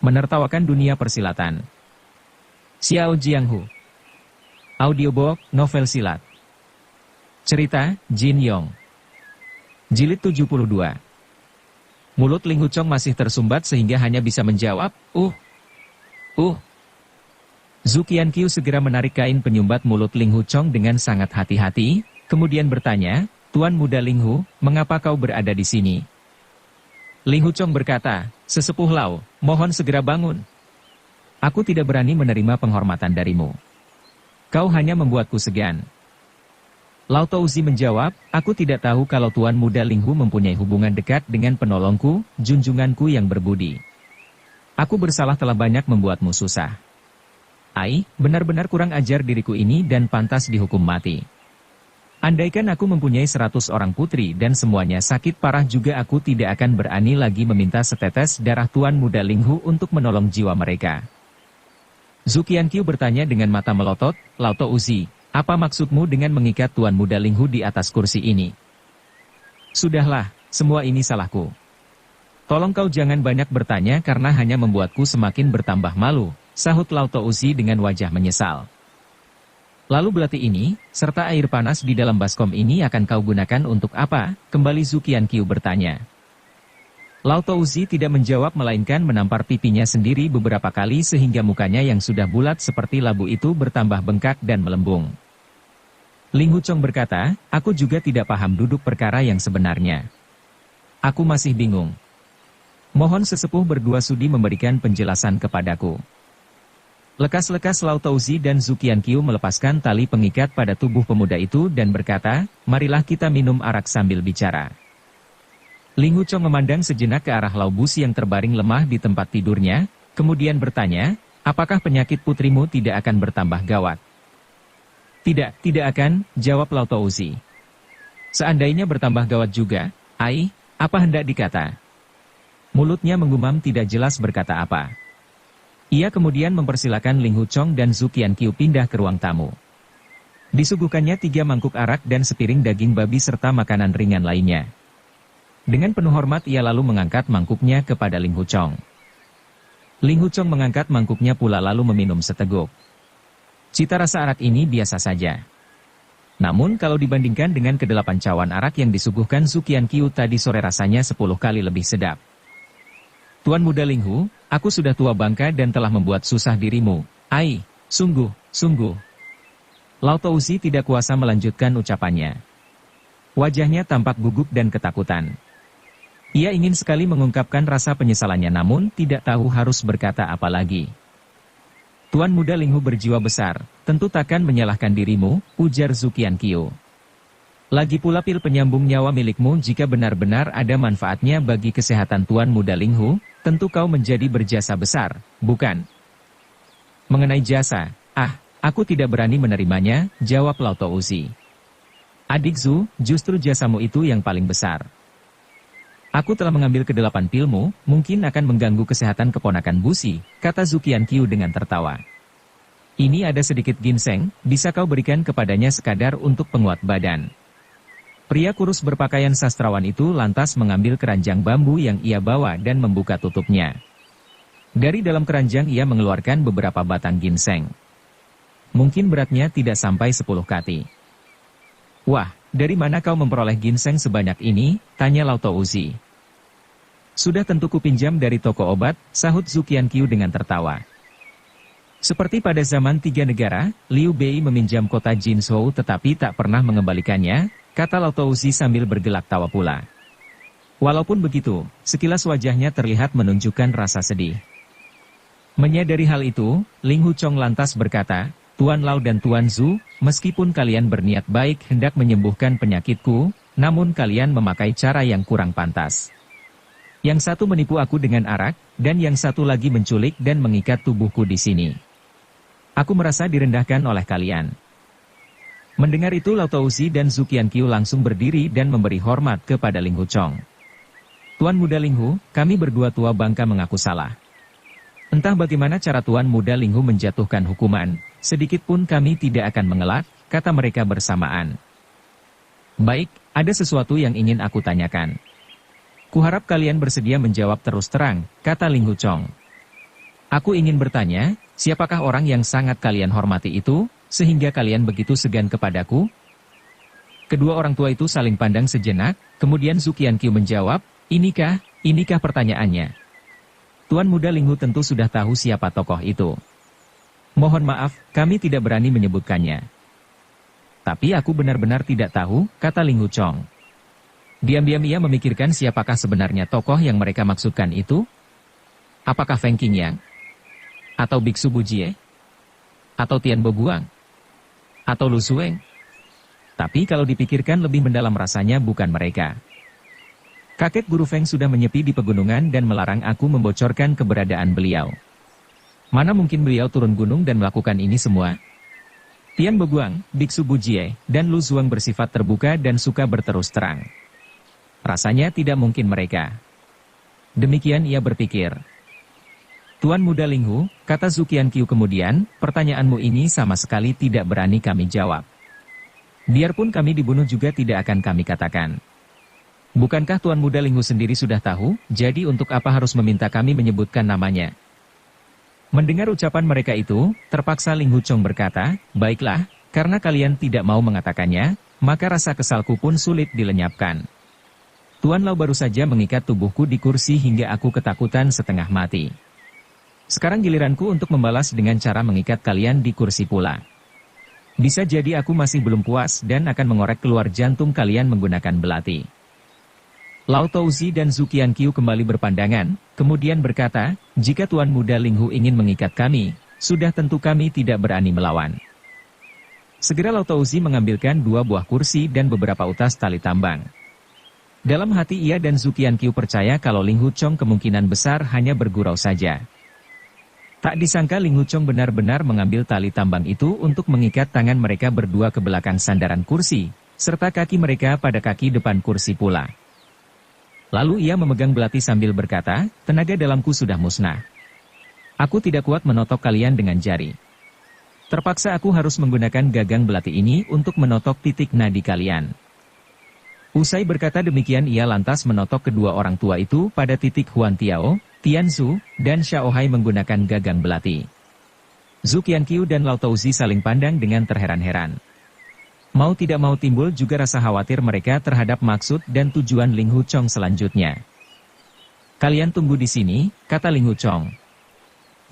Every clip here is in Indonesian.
Menertawakan dunia persilatan. Xiao Jianghu. Audiobook, novel silat. Cerita, Jin Yong. Jilid 72. Mulut Ling Huchong masih tersumbat sehingga hanya bisa menjawab, Zhu Qianqiu segera menarik kain penyumbat mulut Ling Huchong dengan sangat hati-hati, kemudian bertanya, Tuan Muda Ling Hu, mengapa kau berada di sini? Ling Huchong berkata, Sesepuh Lau, mohon segera bangun. Aku tidak berani menerima penghormatan darimu. Kau hanya membuatku segan. Lao Touzi menjawab, aku tidak tahu kalau Tuan Muda Ling Hu mempunyai hubungan dekat dengan penolongku, junjunganku yang berbudi. Aku bersalah telah banyak membuatmu susah. Benar-benar kurang ajar diriku ini dan pantas dihukum mati. Andaikan aku mempunyai 100 orang putri dan semuanya sakit parah juga aku tidak akan berani lagi meminta setetes darah Tuan Muda Ling Hu untuk menolong jiwa mereka. Zhu Qianqiu bertanya dengan mata melotot, Lao Touzi, apa maksudmu dengan mengikat Tuan Muda Ling Hu di atas kursi ini? Sudahlah, semua ini salahku. Tolong kau jangan banyak bertanya karena hanya membuatku semakin bertambah malu, sahut Lao Touzi dengan wajah menyesal. Lalu belati ini, serta air panas di dalam baskom ini akan kau gunakan untuk apa? Kembali Zhu Qianqiu bertanya. Lao Touzi tidak menjawab melainkan menampar pipinya sendiri beberapa kali sehingga mukanya yang sudah bulat seperti labu itu bertambah bengkak dan melembung. Ling Huchong berkata, aku juga tidak paham duduk perkara yang sebenarnya. Aku masih bingung. Mohon sesepuh berdua sudi memberikan penjelasan kepadaku. Lekas-lekas Lao Touzi dan Zhu Qianqiu melepaskan tali pengikat pada tubuh pemuda itu dan berkata, marilah kita minum arak sambil bicara. Ling Huchong memandang sejenak ke arah Lao Busi yang terbaring lemah di tempat tidurnya, kemudian bertanya, apakah penyakit putrimu tidak akan bertambah gawat? Tidak akan, jawab Lao Touzi. Seandainya bertambah gawat juga, apa hendak dikata? Mulutnya menggumam tidak jelas berkata apa. Ia kemudian mempersilakan Ling Huchong dan Zhu Qianqiu pindah ke ruang tamu. Disuguhkannya 3 mangkuk arak dan sepiring daging babi serta makanan ringan lainnya. Dengan penuh hormat ia lalu mengangkat mangkuknya kepada Ling Huchong. Ling Huchong mengangkat mangkuknya pula lalu meminum seteguk. Cita rasa arak ini biasa saja. Namun kalau dibandingkan dengan ke-8 cawan arak yang disuguhkan Zhu Qianqiu tadi sore rasanya 10 kali lebih sedap. Tuan Muda Ling Hu, aku sudah tua bangka dan telah membuat susah dirimu. Sungguh. Lao Touzi tidak kuasa melanjutkan ucapannya. Wajahnya tampak gugup dan ketakutan. Ia ingin sekali mengungkapkan rasa penyesalannya namun tidak tahu harus berkata apa lagi. Tuan Muda Ling Hu berjiwa besar, tentu takkan menyalahkan dirimu, ujar Zhu Qianqiu. Lagi pula pil penyambung nyawa milikmu jika benar-benar ada manfaatnya bagi kesehatan Tuan Muda Ling Hu, tentu kau menjadi berjasa besar, bukan? Mengenai jasa, aku tidak berani menerimanya, jawab Lao Touzi. Adik Zhu, justru jasamu itu yang paling besar. Aku telah mengambil ke-8 pilmu, mungkin akan mengganggu kesehatan keponakan Busi, kata Zhu Qianqiu dengan tertawa. Ini ada sedikit ginseng, bisa kau berikan kepadanya sekadar untuk penguat badan. Pria kurus berpakaian sastrawan itu lantas mengambil keranjang bambu yang ia bawa dan membuka tutupnya. Dari dalam keranjang ia mengeluarkan beberapa batang ginseng. Mungkin beratnya tidak sampai 10 kati. Wah, dari mana kau memperoleh ginseng sebanyak ini? Tanya Lao Touzi. Sudah tentu kupinjam dari toko obat, sahut Zhu Qianqiu dengan tertawa. Seperti pada zaman 3 negara, Liu Bei meminjam kota Jinzhou tetapi tak pernah mengembalikannya, kata Lao Touzi sambil bergelak tawa pula. Walaupun begitu, sekilas wajahnya terlihat menunjukkan rasa sedih. Menyadari hal itu, Ling Huchong lantas berkata, Tuan Lao dan Tuan Zhu, meskipun kalian berniat baik hendak menyembuhkan penyakitku, namun kalian memakai cara yang kurang pantas. Yang satu menipu aku dengan arak, dan yang satu lagi menculik dan mengikat tubuhku di sini. Aku merasa direndahkan oleh kalian. Mendengar itu Lao Touzi dan Zhu Qianqiu langsung berdiri dan memberi hormat kepada Ling Huchong. Tuan Muda Ling Hu, kami berdua tua bangka mengaku salah. Entah bagaimana cara Tuan Muda Ling Hu menjatuhkan hukuman, sedikit pun kami tidak akan mengelak, kata mereka bersamaan. Baik, ada sesuatu yang ingin aku tanyakan. Kuharap kalian bersedia menjawab terus terang, kata Ling Huchong. Aku ingin bertanya, siapakah orang yang sangat kalian hormati itu, sehingga kalian begitu segan kepadaku? Kedua orang tua itu saling pandang sejenak, kemudian Zhu Qianqiu menjawab, inikah pertanyaannya. Tuan Muda Linghu tentu sudah tahu siapa tokoh itu. Mohon maaf, kami tidak berani menyebutkannya. Tapi aku benar-benar tidak tahu, kata Linghu Chong. Diam-diam ia memikirkan siapakah sebenarnya tokoh yang mereka maksudkan itu. Apakah Feng Qingyang? Atau Biksu Bujie? Atau Tian Boguang? Atau Lu Sueng? Tapi kalau dipikirkan lebih mendalam rasanya bukan mereka. Kakek Guru Feng sudah menyepi di pegunungan dan melarang aku membocorkan keberadaan beliau. Mana mungkin beliau turun gunung dan melakukan ini semua? Tian Boguang, Biksu Bujie, dan Lu Zuang bersifat terbuka dan suka berterus terang. Rasanya tidak mungkin mereka. Demikian ia berpikir. Tuan Muda Linghu, kata Zhu Qianqiu kemudian, pertanyaanmu ini sama sekali tidak berani kami jawab. Biarpun kami dibunuh juga tidak akan kami katakan. Bukankah Tuan Muda Linghu sendiri sudah tahu, jadi untuk apa harus meminta kami menyebutkan namanya? Mendengar ucapan mereka itu, terpaksa Linghu Chong berkata, baiklah, karena kalian tidak mau mengatakannya, maka rasa kesalku pun sulit dilenyapkan. Tuan Lau baru saja mengikat tubuhku di kursi hingga aku ketakutan setengah mati. Sekarang giliranku untuk membalas dengan cara mengikat kalian di kursi pula. Bisa jadi aku masih belum puas dan akan mengorek keluar jantung kalian menggunakan belati. Lao Touzi dan Zhu Qianqiu kembali berpandangan, kemudian berkata, jika Tuan Muda Linghu ingin mengikat kami, sudah tentu kami tidak berani melawan. Segera Lao Touzi mengambilkan 2 buah kursi dan beberapa utas tali tambang. Dalam hati ia dan Zhu Qianqiu percaya kalau Linghu Chong kemungkinan besar hanya bergurau saja. Tak disangka Linghu Chong benar-benar mengambil tali tambang itu untuk mengikat tangan mereka berdua ke belakang sandaran kursi, serta kaki mereka pada kaki depan kursi pula. Lalu ia memegang belati sambil berkata, tenaga dalamku sudah musnah. Aku tidak kuat menotok kalian dengan jari. Terpaksa aku harus menggunakan gagang belati ini untuk menotok titik nadi kalian. Usai berkata demikian ia lantas menotok kedua orang tua itu pada titik Huan Tiao, Tian Su, dan Xiaohai menggunakan gagang belati. Zhu Qianqiu dan Lao Touzi saling pandang dengan terheran-heran. Mau tidak mau timbul juga rasa khawatir mereka terhadap maksud dan tujuan Linghu Chong selanjutnya. Kalian tunggu di sini, kata Linghu Chong.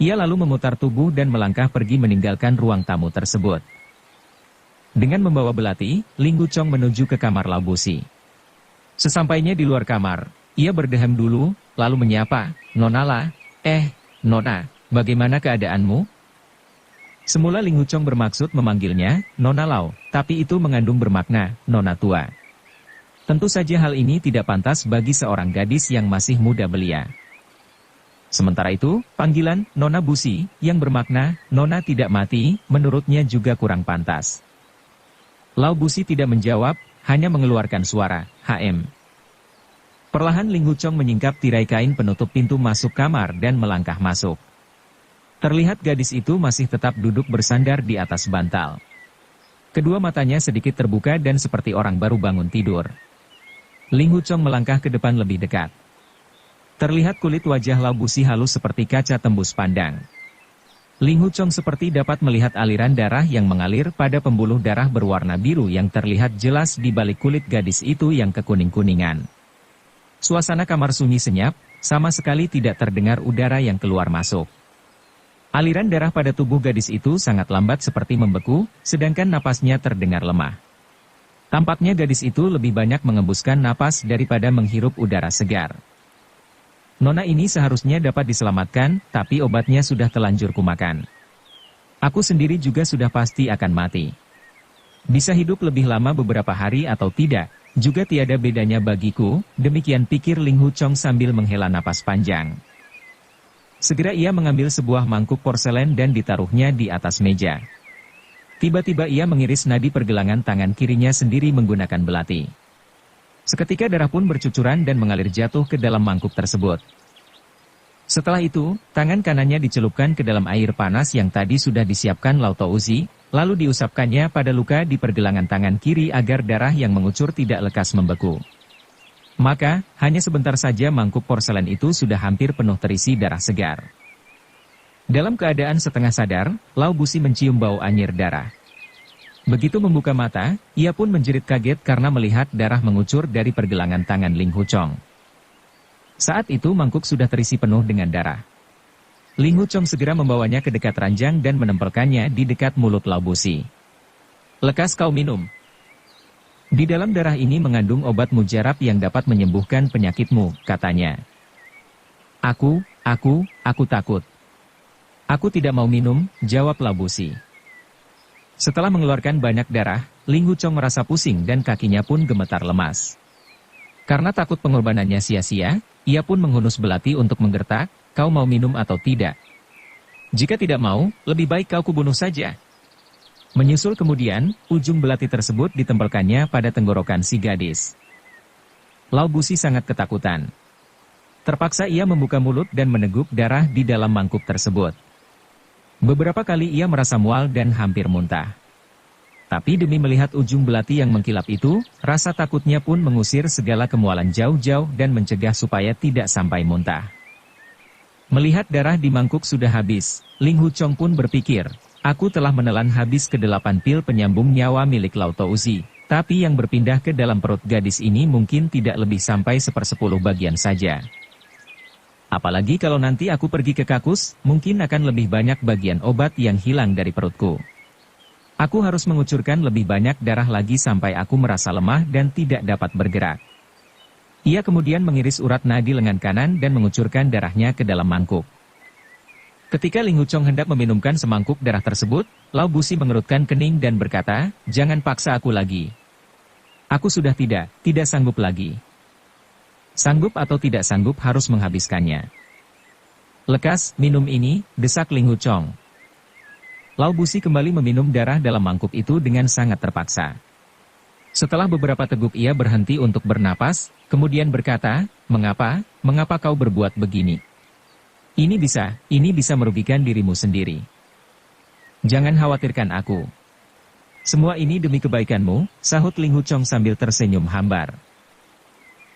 Ia lalu memutar tubuh dan melangkah pergi meninggalkan ruang tamu tersebut. Dengan membawa belati, Linghu Chong menuju ke kamar Lao Busi. Sesampainya di luar kamar, ia berdehem dulu, lalu menyapa, Nona La, Nona, bagaimana keadaanmu? Semula Linghu Chong bermaksud memanggilnya, Nona Lao, tapi itu mengandung bermakna, Nona tua. Tentu saja hal ini tidak pantas bagi seorang gadis yang masih muda belia. Sementara itu, panggilan, Nona Busi, yang bermakna, Nona tidak mati, menurutnya juga kurang pantas. Lao Busi tidak menjawab, hanya mengeluarkan suara, HM. Perlahan Linghu Chong menyingkap tirai kain penutup pintu masuk kamar dan melangkah masuk. Terlihat gadis itu masih tetap duduk bersandar di atas bantal. Kedua matanya sedikit terbuka dan seperti orang baru bangun tidur. Linghu Chong melangkah ke depan lebih dekat. Terlihat kulit wajah Lao Busi halus seperti kaca tembus pandang. Linghu Chong seperti dapat melihat aliran darah yang mengalir pada pembuluh darah berwarna biru yang terlihat jelas di balik kulit gadis itu yang kekuning-kuningan. Suasana kamar sunyi senyap, sama sekali tidak terdengar udara yang keluar masuk. Aliran darah pada tubuh gadis itu sangat lambat seperti membeku, sedangkan napasnya terdengar lemah. Tampaknya gadis itu lebih banyak mengembuskan napas daripada menghirup udara segar. Nona ini seharusnya dapat diselamatkan, tapi obatnya sudah telanjur kumakan. Aku sendiri juga sudah pasti akan mati. Bisa hidup lebih lama beberapa hari atau tidak, juga tiada bedanya bagiku, demikian pikir Linghu Chong sambil menghela napas panjang. Segera ia mengambil sebuah mangkuk porselen dan ditaruhnya di atas meja. Tiba-tiba ia mengiris nadi pergelangan tangan kirinya sendiri menggunakan belati. Seketika darah pun bercucuran dan mengalir jatuh ke dalam mangkuk tersebut. Setelah itu, tangan kanannya dicelupkan ke dalam air panas yang tadi sudah disiapkan Lao Touzi, lalu diusapkannya pada luka di pergelangan tangan kiri agar darah yang mengucur tidak lekas membeku. Maka, hanya sebentar saja mangkuk porselen itu sudah hampir penuh terisi darah segar. Dalam keadaan setengah sadar, Lau Busi mencium bau anyir darah. Begitu membuka mata, ia pun menjerit kaget karena melihat darah mengucur dari pergelangan tangan Ling Huchong. Saat itu mangkuk sudah terisi penuh dengan darah. Ling Huchong segera membawanya ke dekat ranjang dan menempelkannya di dekat mulut Lau Busi. "Lekas kau minum. Di dalam darah ini mengandung obat mujarab yang dapat menyembuhkan penyakitmu," katanya. Aku takut. "Aku tidak mau minum," jawab Lau Busi. Setelah mengeluarkan banyak darah, Ling Huchong merasa pusing dan kakinya pun gemetar lemas. Karena takut pengorbanannya sia-sia, ia pun menghunus belati untuk menggertak, "Kau mau minum atau tidak? Jika tidak mau, lebih baik kau kubunuh saja." Menyusul kemudian, ujung belati tersebut ditempelkannya pada tenggorokan si gadis. Lau Busi sangat ketakutan. Terpaksa ia membuka mulut dan meneguk darah di dalam mangkuk tersebut. Beberapa kali ia merasa mual dan hampir muntah. Tapi demi melihat ujung belati yang mengkilap itu, rasa takutnya pun mengusir segala kemualan jauh-jauh dan mencegah supaya tidak sampai muntah. Melihat darah di mangkuk sudah habis, Ling Huchong pun berpikir, "Aku telah menelan habis ke-8 pil penyambung nyawa milik Lau Touzi, tapi yang berpindah ke dalam perut gadis ini mungkin tidak lebih sampai 1/10 bagian saja. Apalagi kalau nanti aku pergi ke Kakus, mungkin akan lebih banyak bagian obat yang hilang dari perutku. Aku harus mengucurkan lebih banyak darah lagi sampai aku merasa lemah dan tidak dapat bergerak." Ia kemudian mengiris urat nadi lengan kanan dan mengucurkan darahnya ke dalam mangkuk. Ketika Ling Huchong hendak meminumkan semangkuk darah tersebut, Lau Busi mengerutkan kening dan berkata, "Jangan paksa aku lagi. Aku sudah tidak sanggup lagi. Sanggup atau tidak sanggup harus menghabiskannya. Lekas, minum ini," desak Ling Huchong. Lau Busi kembali meminum darah dalam mangkuk itu dengan sangat terpaksa. Setelah beberapa teguk ia berhenti untuk bernapas, kemudian berkata, Mengapa kau berbuat begini? Ini bisa merugikan dirimu sendiri. Jangan khawatirkan aku. Semua ini demi kebaikanmu," sahut Ling Huchong sambil tersenyum hambar.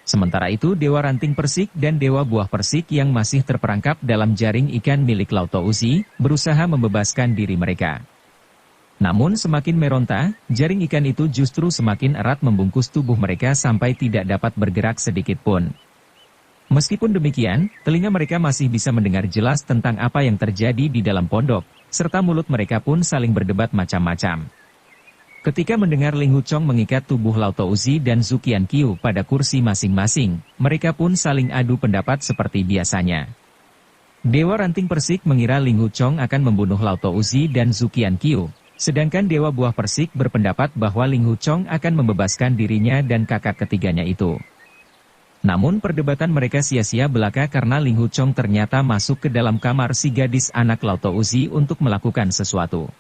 Sementara itu Dewa Ranting Persik dan Dewa Buah Persik yang masih terperangkap dalam jaring ikan milik Lau Touzi, berusaha membebaskan diri mereka. Namun semakin meronta, jaring ikan itu justru semakin erat membungkus tubuh mereka sampai tidak dapat bergerak sedikit pun. Meskipun demikian, telinga mereka masih bisa mendengar jelas tentang apa yang terjadi di dalam pondok, serta mulut mereka pun saling berdebat macam-macam. Ketika mendengar Ling Huchong mengikat tubuh Lau Touzi dan Zhu Qianqiu pada kursi masing-masing, mereka pun saling adu pendapat seperti biasanya. Dewa Ranting Persik mengira Ling Huchong akan membunuh Lau Touzi dan Zhu Qianqiu, sedangkan Dewa Buah Persik berpendapat bahwa Ling Huchong akan membebaskan dirinya dan kakak ketiganya itu. Namun perdebatan mereka sia-sia belaka karena Ling Huchong ternyata masuk ke dalam kamar si gadis anak Lau Touzi untuk melakukan sesuatu.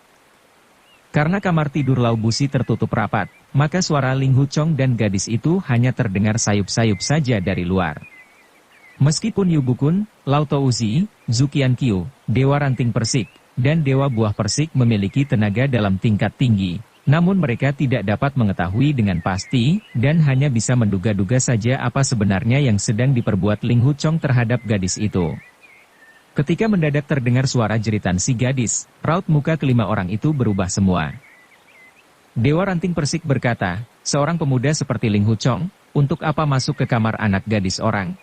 Karena kamar tidur Lau Busi tertutup rapat, maka suara Ling Huchong dan gadis itu hanya terdengar sayup-sayup saja dari luar. Meskipun Yu Bukun, Lau Touzi, Zhu Qianqiu, Dewa Ranting Persik, dan Dewa Buah Persik memiliki tenaga dalam tingkat tinggi, namun mereka tidak dapat mengetahui dengan pasti, dan hanya bisa menduga-duga saja apa sebenarnya yang sedang diperbuat Ling Huchong terhadap gadis itu. Ketika mendadak terdengar suara jeritan si gadis, raut muka kelima orang itu berubah semua. Dewa Ranting Persik berkata, "Seorang pemuda seperti Ling Huchong, untuk apa masuk ke kamar anak gadis orang?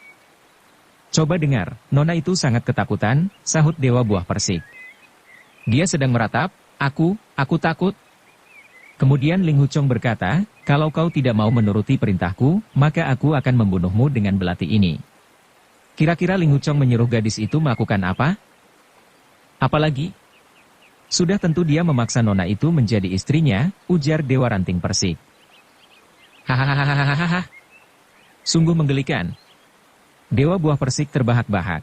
Coba dengar, nona itu sangat ketakutan," sahut Dewa Buah Persik. "Dia sedang meratap, aku takut." Kemudian Ling Huchong berkata, "Kalau kau tidak mau menuruti perintahku, maka aku akan membunuhmu dengan belati ini." Kira-kira Ling Huchong menyuruh gadis itu melakukan apa? Apalagi? Sudah tentu dia memaksa nona itu menjadi istrinya, ujar Dewa Ranting Persik. Hahaha. Sungguh menggelikan. Dewa Buah Persik terbahak-bahak.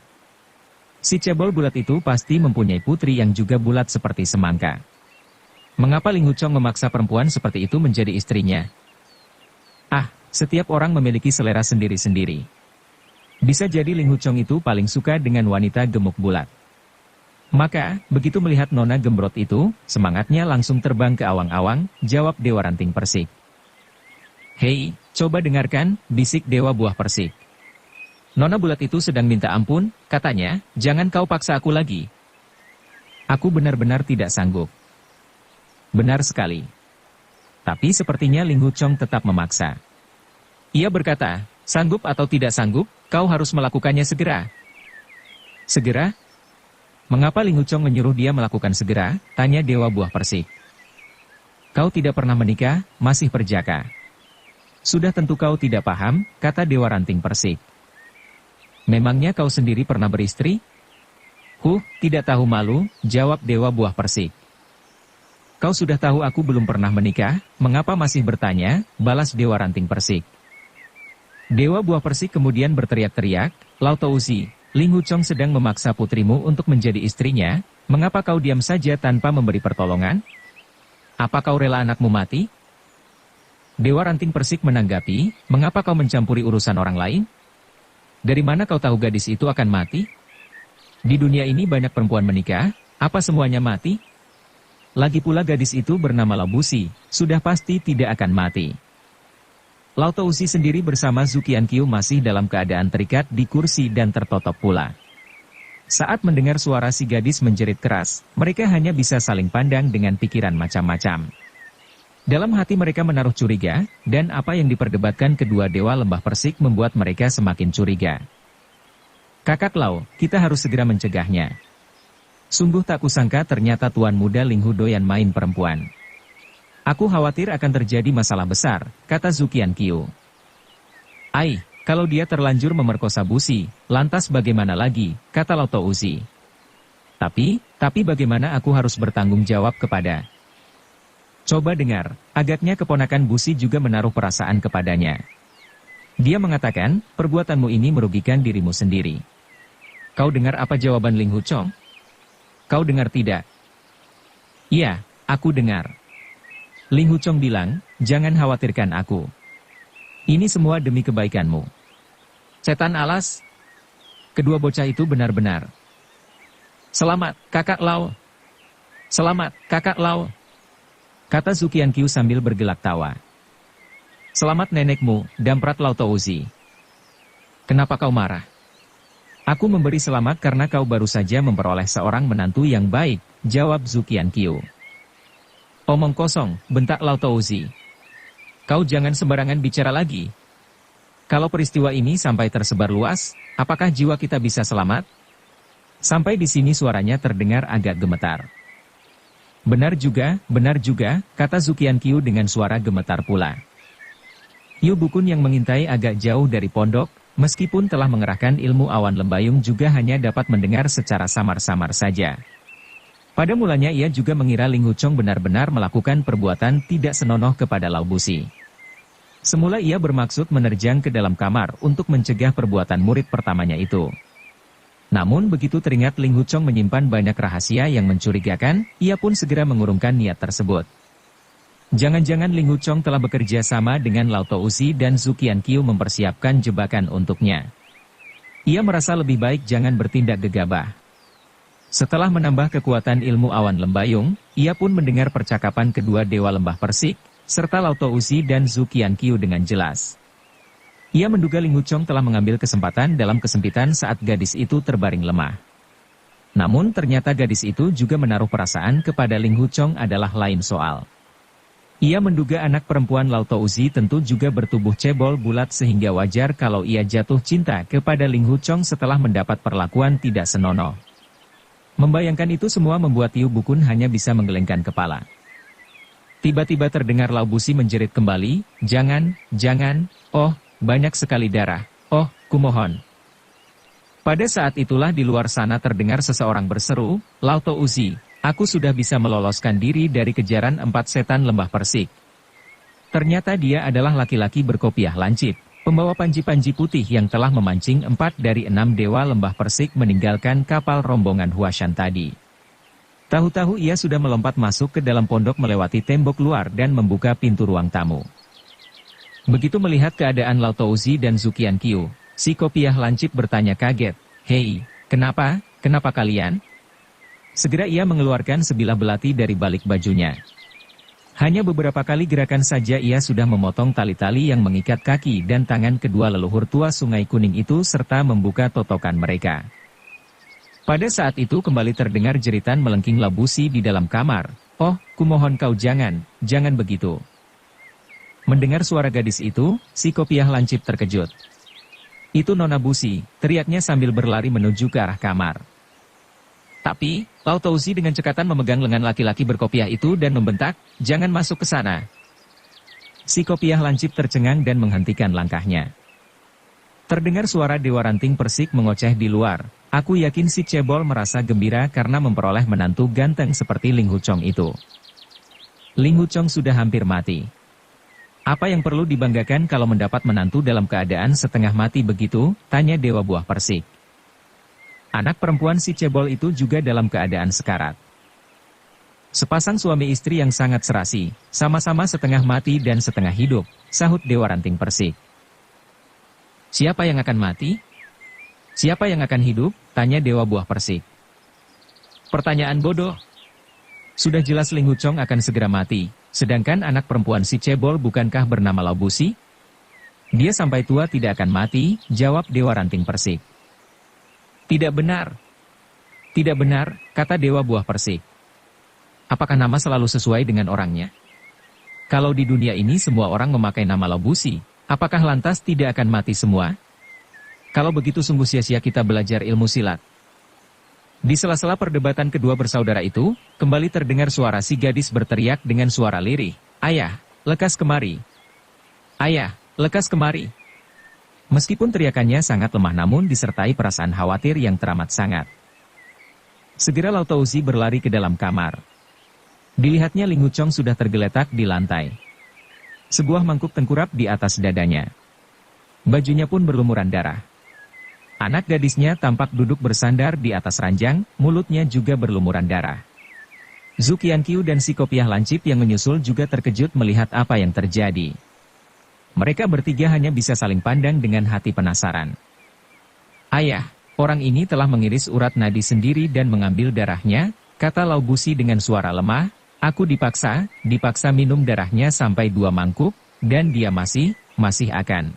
Si cebol bulat itu pasti mempunyai putri yang juga bulat seperti semangka. Mengapa Ling Huchong memaksa perempuan seperti itu menjadi istrinya? Setiap orang memiliki selera sendiri-sendiri. Bisa jadi Ling Huchong itu paling suka dengan wanita gemuk bulat. Maka, begitu melihat nona gembrot itu, semangatnya langsung terbang ke awang-awang, jawab Dewa Ranting Persik. "Hei, coba dengarkan," bisik Dewa Buah Persik. "Nona bulat itu sedang minta ampun, katanya, jangan kau paksa aku lagi. Aku benar-benar tidak sanggup. Benar sekali. Tapi sepertinya Ling Huchong tetap memaksa. Ia berkata, sanggup atau tidak sanggup, kau harus melakukannya segera. Segera? Mengapa Ling Huchong menyuruh dia melakukan segera? Tanya Dewa Buah Persik. Kau tidak pernah menikah, masih perjaka. Sudah tentu kau tidak paham, kata Dewa Ranting Persik. Memangnya kau sendiri pernah beristri? Tidak tahu malu, jawab Dewa Buah Persik. Kau sudah tahu aku belum pernah menikah, mengapa masih bertanya, balas Dewa Ranting Persik. Dewa Buah Persik kemudian berteriak-teriak, Lao Touzi, Ling Huchong sedang memaksa putrimu untuk menjadi istrinya, mengapa kau diam saja tanpa memberi pertolongan? Apa kau rela anakmu mati? Dewa Ranting Persik menanggapi, mengapa kau mencampuri urusan orang lain? Dari mana kau tahu gadis itu akan mati? Di dunia ini banyak perempuan menikah, apa semuanya mati? Lagi pula gadis itu bernama Lao Busi, sudah pasti tidak akan mati. Lao Touzi sendiri bersama Zhu Qianqiu masih dalam keadaan terikat di kursi dan tertotok pula. Saat mendengar suara si gadis menjerit keras, mereka hanya bisa saling pandang dengan pikiran macam-macam. Dalam hati mereka menaruh curiga, dan apa yang diperdebatkan kedua dewa lembah Persik membuat mereka semakin curiga. Kakak Lao, kita harus segera mencegahnya. Sungguh tak kusangka ternyata tuan muda Ling Hu doyan main perempuan. Aku khawatir akan terjadi masalah besar, kata Zhu Qianqiu. Kalau dia terlanjur memerkosa Busi, lantas bagaimana lagi, kata Lao Touzi. Tapi bagaimana aku harus bertanggung jawab kepada... Coba dengar, agaknya keponakan Busi juga menaruh perasaan kepadanya. Dia mengatakan, perbuatanmu ini merugikan dirimu sendiri. Kau dengar apa jawaban Ling Huchong? Kau dengar tidak? Iya, aku dengar. Ling Huchong bilang, jangan khawatirkan aku. Ini semua demi kebaikanmu. Setan alas. Kedua bocah itu benar-benar. Selamat, kakak Lao. Selamat, kakak Lao. Kata Zhu Qianqiu sambil bergelak tawa. Selamat nenekmu, damprat Lao Touzi. Kenapa kau marah? Aku memberi selamat karena kau baru saja memperoleh seorang menantu yang baik, jawab Zhu Qianqiu. Omong kosong, bentak Lao Touzi. Kau jangan sembarangan bicara lagi. Kalau peristiwa ini sampai tersebar luas, apakah jiwa kita bisa selamat? Sampai di sini suaranya terdengar agak gemetar. Benar juga, kata Zhu Qianqiu dengan suara gemetar pula. Yu Bukun yang mengintai agak jauh dari pondok, meskipun telah mengerahkan ilmu awan lembayung juga hanya dapat mendengar secara samar-samar saja. Pada mulanya ia juga mengira Ling Huchong benar-benar melakukan perbuatan tidak senonoh kepada Lao Busi. Semula ia bermaksud menerjang ke dalam kamar untuk mencegah perbuatan murid pertamanya itu. Namun begitu teringat Ling Huchong menyimpan banyak rahasia yang mencurigakan, ia pun segera mengurungkan niat tersebut. Jangan-jangan Ling Huchong telah bekerja sama dengan Lao Touzi dan Zhu Qianqiu mempersiapkan jebakan untuknya. Ia merasa lebih baik jangan bertindak gegabah. Setelah menambah kekuatan ilmu awan lembayung, ia pun mendengar percakapan kedua dewa lembah Persik, serta Lao Touzi dan Zhu Qianqiu dengan jelas. Ia menduga Ling Huchong telah mengambil kesempatan dalam kesempitan saat gadis itu terbaring lemah. Namun ternyata gadis itu juga menaruh perasaan kepada Ling Huchong adalah lain soal. Ia menduga anak perempuan Lao Touzi tentu juga bertubuh cebol bulat sehingga wajar kalau ia jatuh cinta kepada Ling Huchong setelah mendapat perlakuan tidak senonoh. Membayangkan itu semua membuat Yu Bukun hanya bisa menggelengkan kepala. Tiba-tiba terdengar Lao Busi menjerit kembali, jangan, oh, banyak sekali darah, oh, kumohon. Pada saat itulah di luar sana terdengar seseorang berseru, Lao Touzi, aku sudah bisa meloloskan diri dari kejaran 4 setan lembah Persik. Ternyata dia adalah laki-laki berkopiah lancip, pembawa panji-panji putih yang telah memancing 4 dari 6 dewa lembah Persik meninggalkan kapal rombongan Huashan tadi. Tahu-tahu ia sudah melompat masuk ke dalam pondok melewati tembok luar dan membuka pintu ruang tamu. Begitu melihat keadaan Lao Touzi dan Zhu Qianqiu, si kopiah lancip bertanya kaget, "Hei, kenapa kalian?" Segera ia mengeluarkan sebilah belati dari balik bajunya. Hanya beberapa kali gerakan saja ia sudah memotong tali-tali yang mengikat kaki dan tangan kedua leluhur tua Sungai Kuning itu serta membuka totokan mereka. Pada saat itu kembali terdengar jeritan melengking Labusi di dalam kamar. "Oh, kumohon kau jangan begitu." Mendengar suara gadis itu, si Kopiah lancip terkejut. "Itu Nona Busi," teriaknya sambil berlari menuju ke arah kamar. Tapi, Lautauzi dengan cekatan memegang lengan laki-laki berkopiah itu dan membentak, "Jangan masuk ke sana." Si Kopiah lancip tercengang dan menghentikan langkahnya. Terdengar suara Dewa Ranting Persik mengoceh di luar. Aku yakin si Cebol merasa gembira karena memperoleh menantu ganteng seperti Ling Huchong itu. Ling Huchong sudah hampir mati. Apa yang perlu dibanggakan kalau mendapat menantu dalam keadaan setengah mati begitu? Tanya Dewa Buah Persik. Anak perempuan si Cebol itu juga dalam keadaan sekarat. Sepasang suami istri yang sangat serasi, sama-sama setengah mati dan setengah hidup, sahut Dewa Ranting Persik. Siapa yang akan mati? Siapa yang akan hidup? Tanya Dewa Buah Persik. Pertanyaan bodoh. Sudah jelas Ling Huchong akan segera mati, sedangkan anak perempuan si Cebol bukankah bernama Laubusi? Dia sampai tua tidak akan mati, jawab Dewa Ranting Persik. Tidak benar. Tidak benar, kata Dewa Buah Persik. Apakah nama selalu sesuai dengan orangnya? Kalau di dunia ini semua orang memakai nama Laubusi, apakah lantas tidak akan mati semua? Kalau begitu sungguh sia-sia kita belajar ilmu silat. Di sela-sela perdebatan kedua bersaudara itu, kembali terdengar suara si gadis berteriak dengan suara lirih. "Ayah, lekas kemari. Ayah, lekas kemari." Meskipun teriakannya sangat lemah namun disertai perasaan khawatir yang teramat sangat. Segera Lautauzi berlari ke dalam kamar. Dilihatnya Ling Huchong sudah tergeletak di lantai. Sebuah mangkuk tengkurap di atas dadanya. Bajunya pun berlumuran darah. Anak gadisnya tampak duduk bersandar di atas ranjang, mulutnya juga berlumuran darah. Zhu Qianqiu dan si Kopiah lancip yang menyusul juga terkejut melihat apa yang terjadi. Mereka bertiga hanya bisa saling pandang dengan hati penasaran. "Ayah, orang ini telah mengiris urat nadi sendiri dan mengambil darahnya," kata Laubusi dengan suara lemah. "Aku dipaksa minum darahnya sampai 2 mangkuk, dan dia masih akan."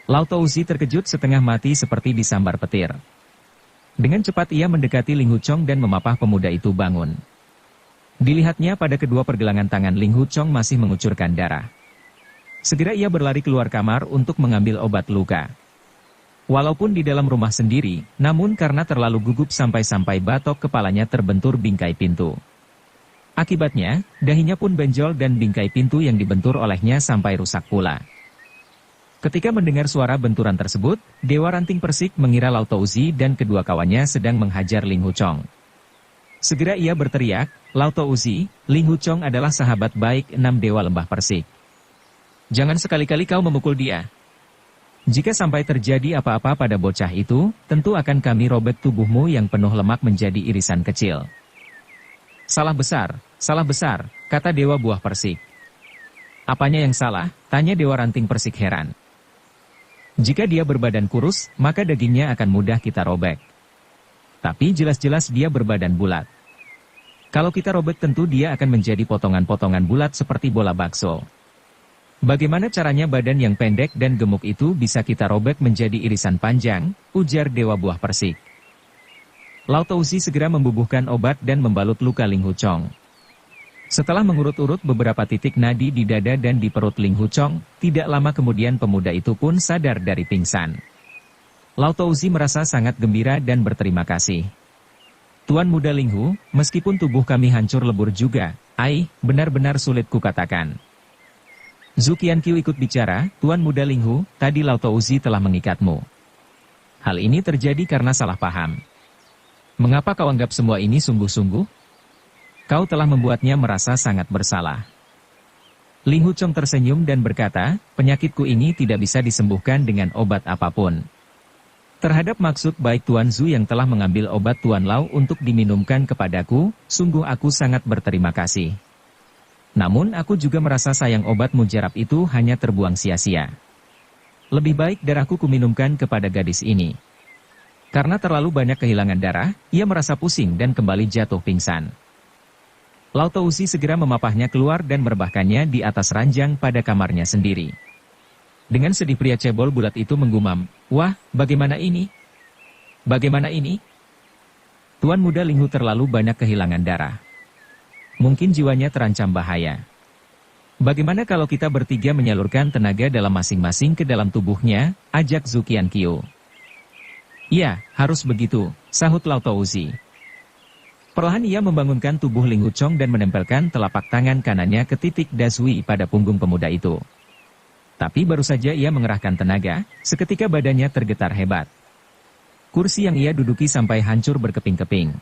Lautauzi terkejut setengah mati seperti disambar petir. Dengan cepat ia mendekati Ling Huchong dan memapah pemuda itu bangun. Dilihatnya pada kedua pergelangan tangan Ling Huchong masih mengucurkan darah. Segera ia berlari keluar kamar untuk mengambil obat luka. Walaupun di dalam rumah sendiri, namun karena terlalu gugup sampai-sampai batok kepalanya terbentur bingkai pintu. Akibatnya, dahinya pun benjol dan bingkai pintu yang dibentur olehnya sampai rusak pula. Ketika mendengar suara benturan tersebut, Dewa Ranting Persik mengira Lautauzi dan kedua kawannya sedang menghajar Ling Huchong. Segera ia berteriak, "Lautauzi, Ling Huchong adalah sahabat baik 6 Dewa Lembah Persik. Jangan sekali-kali kau memukul dia. Jika sampai terjadi apa-apa pada bocah itu, tentu akan kami robek tubuhmu yang penuh lemak menjadi irisan kecil." Salah besar, kata Dewa Buah Persik. "Apanya yang salah?" tanya Dewa Ranting Persik heran. "Jika dia berbadan kurus, maka dagingnya akan mudah kita robek. Tapi jelas-jelas dia berbadan bulat. Kalau kita robek tentu dia akan menjadi potongan-potongan bulat seperti bola bakso. Bagaimana caranya badan yang pendek dan gemuk itu bisa kita robek menjadi irisan panjang?" ujar Dewa Buah Persik. Lautauzi segera membubuhkan obat dan membalut luka Ling Huchong. Setelah mengurut-urut beberapa titik nadi di dada dan di perut Ling Huchong, tidak lama kemudian pemuda itu pun sadar dari pingsan. Lautauzi merasa sangat gembira dan berterima kasih. "Tuan muda Ling Hu, meskipun tubuh kami hancur lebur juga, benar-benar sulit kukatakan." Zhu Qianqiu ikut bicara, "Tuan muda Ling Hu, tadi Lautauzi telah mengikatmu. Hal ini terjadi karena salah paham. Mengapa kau anggap semua ini sungguh-sungguh? Kau telah membuatnya merasa sangat bersalah." Ling Huchong tersenyum dan berkata, "Penyakitku ini tidak bisa disembuhkan dengan obat apapun. Terhadap maksud baik Tuan Zhu yang telah mengambil obat Tuan Lau untuk diminumkan kepadaku, sungguh aku sangat berterima kasih. Namun aku juga merasa sayang obat mujarab itu hanya terbuang sia-sia. Lebih baik darahku kuminumkan kepada gadis ini." Karena terlalu banyak kehilangan darah, ia merasa pusing dan kembali jatuh pingsan. Lautauzi segera memapahnya keluar dan merebahkannya di atas ranjang pada kamarnya sendiri. Dengan sedih pria cebol bulat itu menggumam, "Wah, bagaimana ini? Bagaimana ini?" Tuan muda Linghu terlalu banyak kehilangan darah. Mungkin jiwanya terancam bahaya. Bagaimana kalau kita bertiga menyalurkan tenaga dalam masing-masing ke dalam tubuhnya, ajak Zhu Qianqiu. Iya, harus begitu, sahut Lao Touzi. Perlahan ia membangunkan tubuh Ling Huchong dan menempelkan telapak tangan kanannya ke titik Dasui pada punggung pemuda itu. Tapi baru saja ia mengerahkan tenaga, seketika badannya tergetar hebat. Kursi yang ia duduki sampai hancur berkeping-keping.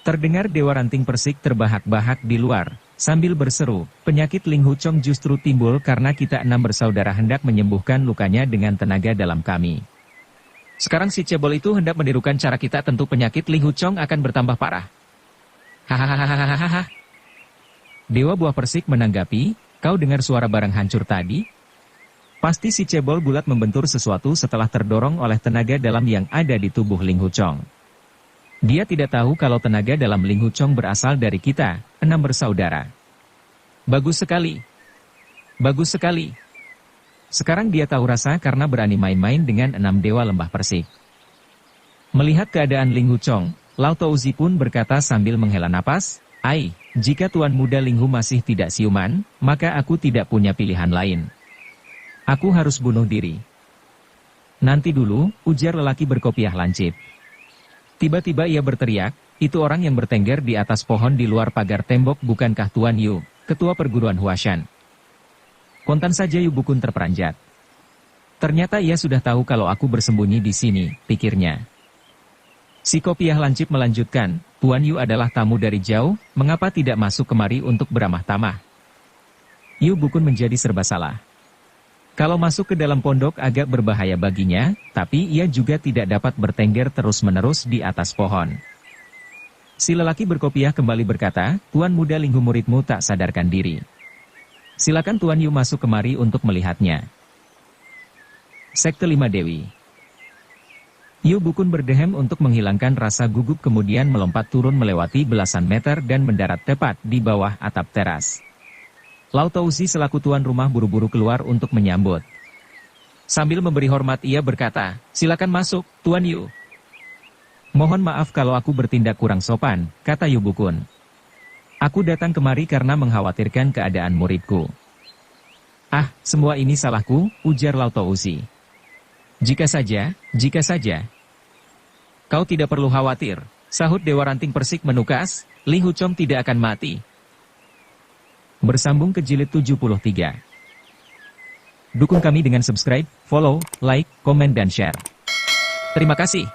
Terdengar Dewa Ranting Persik terbahak-bahak di luar, sambil berseru, penyakit Ling Huchong justru timbul karena kita 6 bersaudara hendak menyembuhkan lukanya dengan tenaga dalam kami. Sekarang si cebol itu hendak menirukan cara kita, tentu penyakit Ling Huchong akan bertambah parah. Hahaha. Dewa Buah Persik menanggapi, kau dengar suara barang hancur tadi? Pasti si cebol bulat membentur sesuatu setelah terdorong oleh tenaga dalam yang ada di tubuh Ling Huchong. Dia tidak tahu kalau tenaga dalam Ling Huchong berasal dari kita, 6 bersaudara. Bagus sekali. Bagus sekali. Sekarang dia tahu rasa karena berani main-main dengan 6 dewa lembah Persik. Melihat keadaan Ling Huchong, Lao Touzi pun berkata sambil menghela napas, "Ai, jika Tuan Muda Linghu masih tidak siuman, maka aku tidak punya pilihan lain. Aku harus bunuh diri." "Nanti dulu," ujar lelaki berkopiah lancip. Tiba-tiba ia berteriak, "Itu orang yang bertengger di atas pohon di luar pagar tembok bukankah Tuan Yu, ketua perguruan Huashan?" Kontan saja Yu Bukun terperanjat. Ternyata ia sudah tahu kalau aku bersembunyi di sini, pikirnya. Si kopiah lancip melanjutkan, "Tuan Yu adalah tamu dari jauh, mengapa tidak masuk kemari untuk beramah tamah?" Yu Bukun menjadi serba salah. Kalau masuk ke dalam pondok agak berbahaya baginya, tapi ia juga tidak dapat bertengger terus-menerus di atas pohon. Si lelaki berkopiah kembali berkata, "Tuan Muda Linghu muridmu tak sadarkan diri. Silakan Tuan Yu masuk kemari untuk melihatnya." Sekte 5 Dewi. Yu Bukun berdehem untuk menghilangkan rasa gugup kemudian melompat turun melewati belasan meter dan mendarat tepat di bawah atap teras. Lao Touzi selaku tuan rumah buru-buru keluar untuk menyambut. Sambil memberi hormat ia berkata, "Silakan masuk, Tuan Yu." "Mohon maaf kalau aku bertindak kurang sopan," kata Yu Bukun. "Aku datang kemari karena mengkhawatirkan keadaan muridku." "Ah, semua ini salahku," ujar Lao Touzi. Jika saja. "Kau tidak perlu khawatir," sahut Dewa Ranting Persik menukas, "Ling Huchong tidak akan mati." Bersambung ke jilid 73. Dukung kami dengan subscribe, follow, like, komen dan share. Terima kasih.